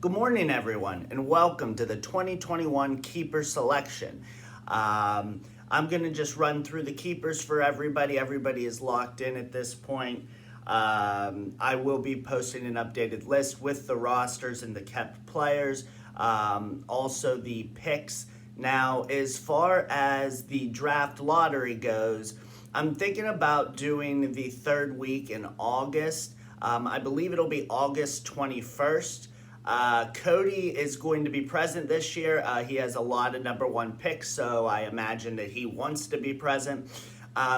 Good morning, everyone, and welcome to the 2021 Keeper Selection. I'm going to just run through the keepers for everybody. Everybody is locked in at this point. I will be posting an updated list with the rosters and the kept players, also the picks. Now, as far as the draft lottery goes, I'm thinking about doing the third week in August. I believe it'll be August 21st. Cody is going to be present this year. He has a lot of number one picks, so I imagine that he wants to be present.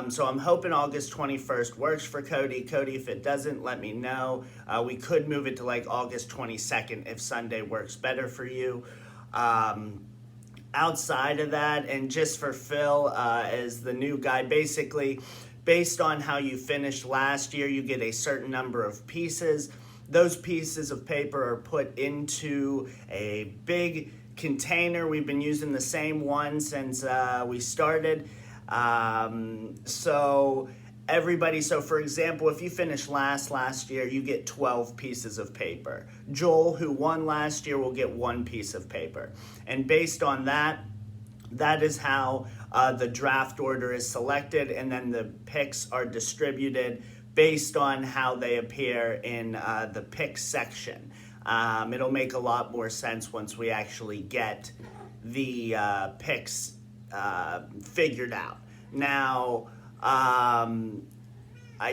So I'm hoping August 21st works for Cody. Cody, if it doesn't, let me know. We could move it to like August 22nd if Sunday works better for you. Outside of that, and just for Phil as the new guy, basically, based on how you finished last year, you get a certain number of pieces. Those pieces of paper are put into a big container. We've been using the same one since we started. So for example, if you finish last year, you get 12 pieces of paper. Joel, who won last year, will get one piece of paper. And based on that, that is how the draft order is selected, and then the picks are distributed based on how they appear in the pick section. It'll make a lot more sense once we actually get the picks figured out. Now, I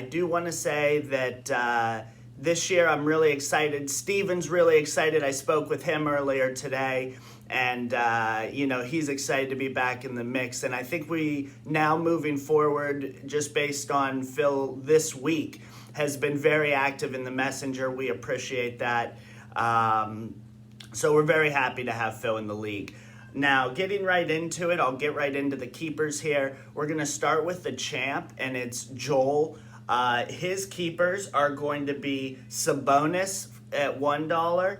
do want to say that this year I'm really excited. Steven's really excited. I spoke with him earlier today, and he's excited to be back in the mix. And I think we now moving forward, just based on Phil this week, has been very active in the messenger. We appreciate that. So we're very happy to have Phil in the league. Now, getting right into it, I'll get right into the keepers here. We're going to start with the champ, and it's Joel. His keepers are going to be Sabonis at $1,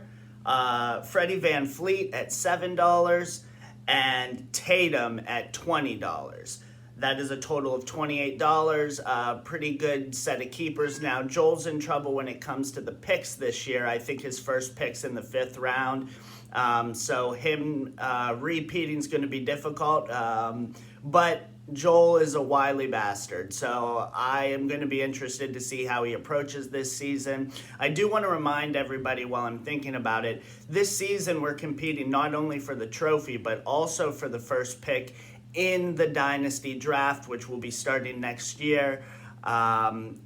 Freddie VanVleet at $7, and Tatum at $20. That is a total of $28. Pretty good set of keepers. Now, Joel's in trouble when it comes to the picks this year. I think his first pick's in the 5th round. So him repeating is going to be difficult. But Joel is a wily bastard, so I am going to be interested to see how he approaches this season. I do want to remind everybody while I'm thinking about it, this season we're competing not only for the trophy, but also for the first pick in the Dynasty Draft, which will be starting next year.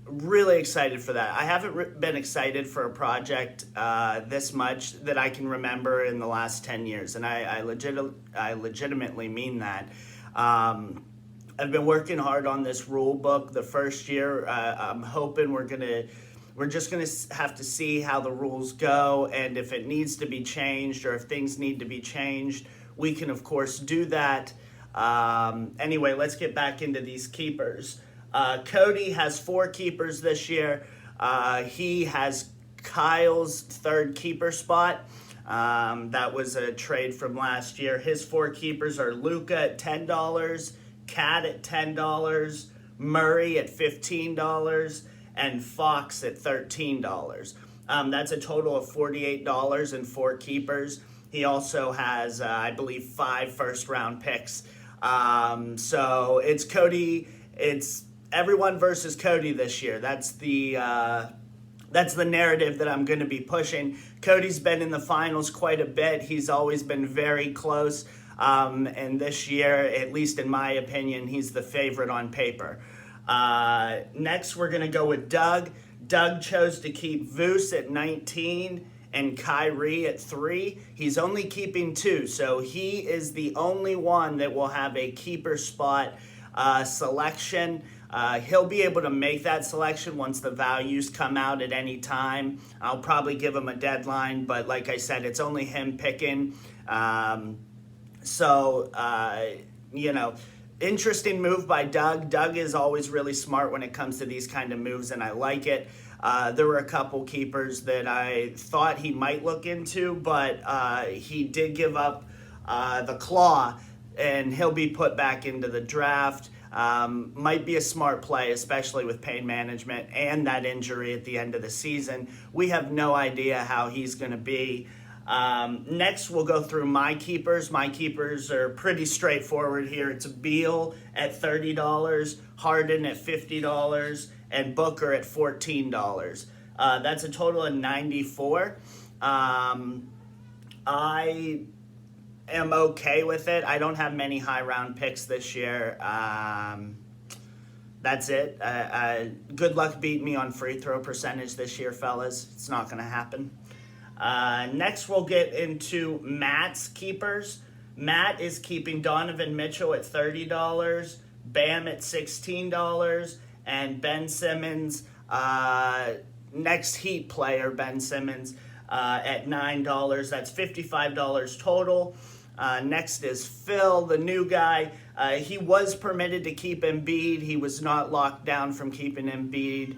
Really excited for that. I haven't been excited for a project this much that I can remember in the last 10 years, and I legitimately mean that. I've been working hard on this rule book. The first year, I'm hoping we're just gonna have to see how the rules go, and if it needs to be changed or if things need to be changed, we can of course do that. Anyway, let's get back into these keepers. Cody has 4 keepers this year. He has Kyle's 3rd keeper spot. That was a trade from last year. His 4 keepers are Luka at $10, Cat at $10, Murray at $15, and Fox at $13. That's a total of $48 in 4 keepers. He also has, I believe, 5 first-round picks. So it's Cody. It's everyone versus Cody this year. That's the narrative that I'm going to be pushing. Cody's been in the finals quite a bit. He's always been very close. And this year, at least in my opinion, he's the favorite on paper. Next, we're going to go with Doug. Doug chose to keep Vooch at 19 and Kyrie at 3. He's only keeping 2, so he is the only one that will have a keeper spot selection. He'll be able to make that selection once the values come out at any time. I'll probably give him a deadline, but like I said, it's only him picking. Interesting move by Doug. Doug is always really smart when it comes to these kind of moves, and I like it. There were a couple keepers that I thought he might look into, but he did give up the claw, and he'll be put back into the draft. Might be a smart play, especially with pain management and that injury at the end of the season. We have no idea how he's going to be. Next, we'll go through my keepers. My keepers are pretty straightforward here. It's Beal at $30, Harden at $50, and Booker at $14. That's a total of 94. I am okay with it. I don't have many high round picks this year. That's it. Good luck beating me on free throw percentage this year, fellas. It's not going to happen. Next, we'll get into Matt's keepers. Matt is keeping Donovan Mitchell at $30, Bam at $16, and Ben Simmons, next Heat player, Ben Simmons, at $9. That's $55 total. Next is Phil, the new guy. He was permitted to keep Embiid. He was not locked down from keeping Embiid.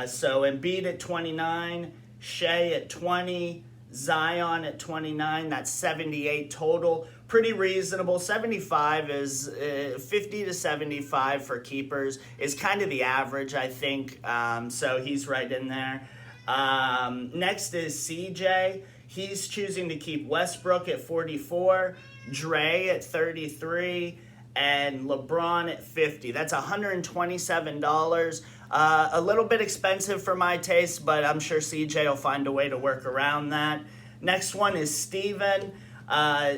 So Embiid at 29, Shea at 20, Zion at 29. That's 78 total. Pretty reasonable. 75 is 50 to 75 for keepers is kind of the average, I think. So he's right in there. Next is CJ. He's choosing to keep Westbrook at 44, Dre at 33, and LeBron at 50. That's $127. A little bit expensive for my taste, but I'm sure CJ will find a way to work around that. Next one is Steven.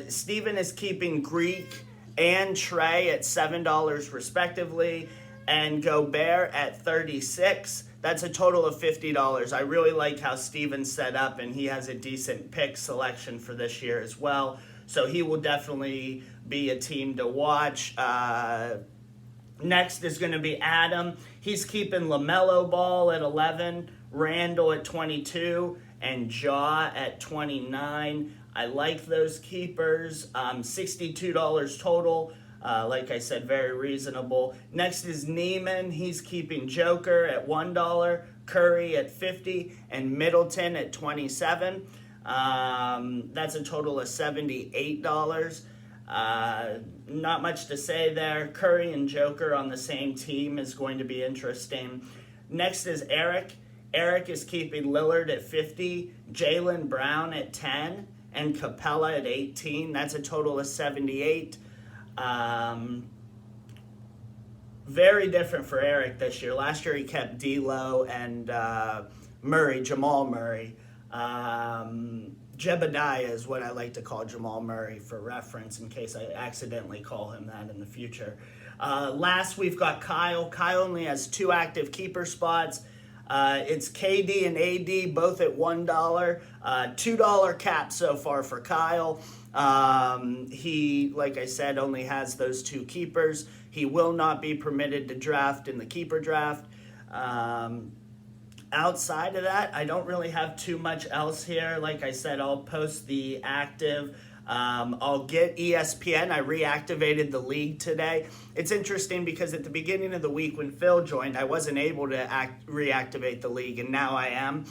Steven is keeping Greek and Trey at $7 respectively, and Gobert at 36. That's a total of $50. I really like how Steven's set up, and he has a decent pick selection for this year as well. So he will definitely be a team to watch. Next is going to be Adam. He's keeping LaMelo Ball at 11, Randall at 22, and Ja at 29. I like those keepers. $62 total. Like I said, very reasonable. Next is Neiman. He's keeping Joker at $1, Curry at $50, and Middleton at $27. That's a total of $78. Not much to say there. Curry and Joker on the same team is going to be interesting. Next is Eric. Eric is keeping Lillard at 50, Jaylen Brown at 10, and Capella at 18. That's a total of 78. Very different for Eric this year. Last year he kept D'Lo and Murray, Jamal Murray. Jebediah is what I like to call Jamal Murray for reference in case I accidentally call him that in the future. Last, we've got Kyle. Kyle only has 2 active keeper spots. It's KD and AD, both at $1. $2 cap so far for Kyle. He, like I said, only has those 2 keepers. He will not be permitted to draft in the keeper draft. Outside of that, I don't really have too much else here. Like I said, I'll post the active. I'll get ESPN. I reactivated the league today. It's interesting because at the beginning of the week when Phil joined, I wasn't able to reactivate the league, and now I am.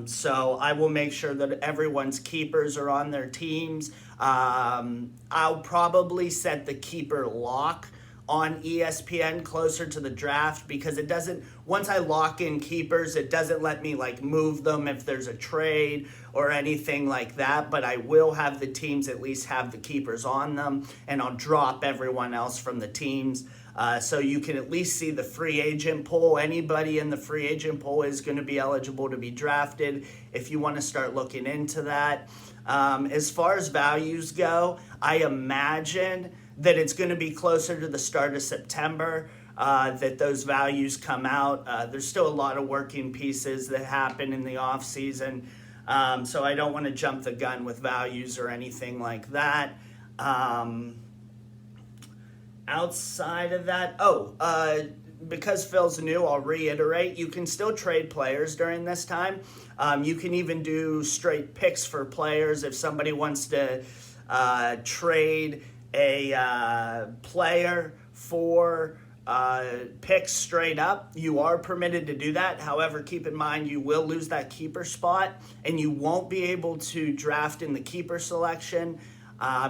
So I will make sure that everyone's keepers are on their teams. I'll probably set the keeper lock on ESPN closer to the draft because it doesn't, once I lock in keepers, it doesn't let me like move them if there's a trade or anything like that, but I will have the teams at least have the keepers on them, and I'll drop everyone else from the teams. So you can at least see the free agent pool. Anybody in the free agent pool is going to be eligible to be drafted if you want to start looking into that. As far as values go, I imagine that it's going to be closer to the start of September that those values come out. There's still a lot of working pieces that happen in the off season, so I don't want to jump the gun with values or anything like that. Outside of that, because Phil's new, I'll reiterate, you can still trade players during this time. You can even do straight picks for players if somebody wants to trade a player for picks straight up. You are permitted to do that. However, keep in mind you will lose that keeper spot and you won't be able to draft in the keeper selection.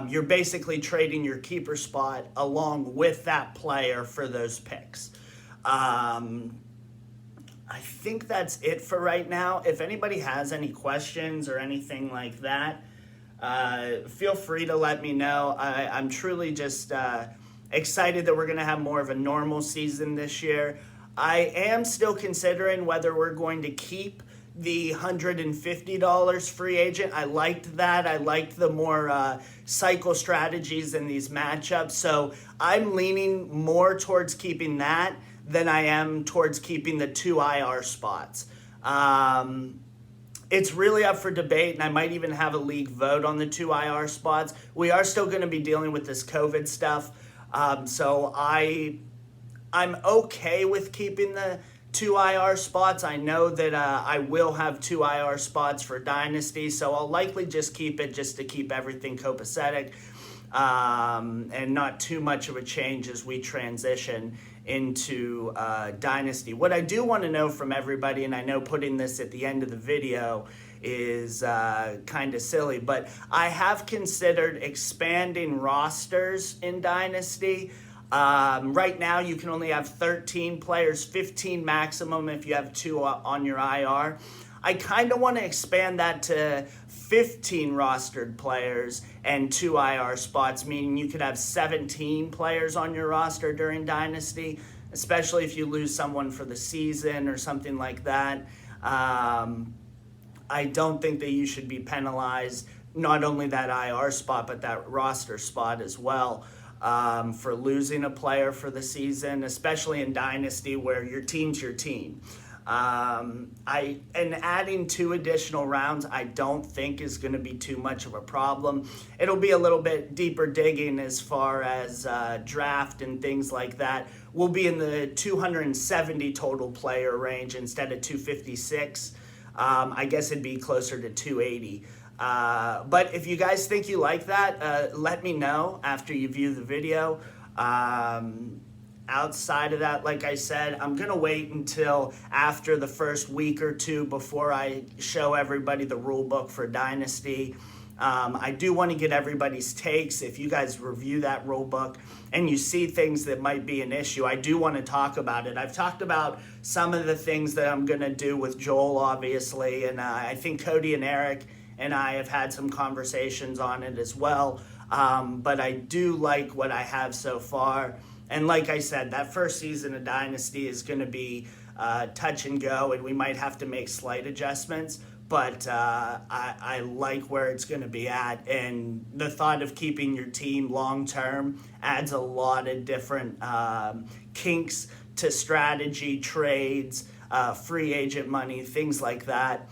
You're basically trading your keeper spot along with that player for those picks. I think that's it for right now. If anybody has any questions or anything like that, feel free to let me know. I'm truly just excited that we're going to have more of a normal season this year. I am still considering whether we're going to keep the $150 free agent. I liked that. I liked the more cycle strategies in these matchups. So I'm leaning more towards keeping that than I am towards keeping the 2 IR spots. It's really up for debate, and I might even have a league vote on the 2 IR spots. We are still going to be dealing with this COVID stuff, so I'm okay with keeping the 2 IR spots. I know that I will have 2 IR spots for Dynasty, so I'll likely just keep it just to keep everything copacetic and not too much of a change as we transition into Dynasty. What I do want to know from everybody, and I know putting this at the end of the video is kind of silly, but I have considered expanding rosters in Dynasty. Right now, you can only have 13 players, 15 maximum if you have 2 on your IR. I kind of want to expand that to 15 rostered players and 2 IR spots, meaning you could have 17 players on your roster during Dynasty, especially if you lose someone for the season or something like that. I don't think that you should be penalized, not only that IR spot, but that roster spot as well. For losing a player for the season, especially in Dynasty where your team's your team. And adding 2 additional rounds I don't think is going to be too much of a problem. It'll be a little bit deeper digging as far as draft and things like that. We'll be in the 270 total player range instead of 256. I guess it'd be closer to 280. But if you guys think you like that, let me know after you view the video. Outside of that, like I said, I'm going to wait until after the first week or 2 before I show everybody the rule book for Dynasty. I do want to get everybody's takes. If you guys review that rule book and you see things that might be an issue, I do want to talk about it. I've talked about some of the things that I'm going to do with Joel, obviously, and I think Cody and Eric and I have had some conversations on it as well. But I do like what I have so far. And like I said, that first season of Dynasty is going to be touch and go, and we might have to make slight adjustments. But I like where it's going to be at. And the thought of keeping your team long-term adds a lot of different kinks to strategy, trades, free agent money, things like that.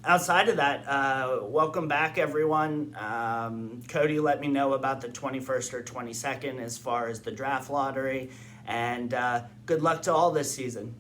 Outside of that, welcome back, everyone. Cody let me know about the 21st or 22nd as far as the draft lottery, and good luck to all this season.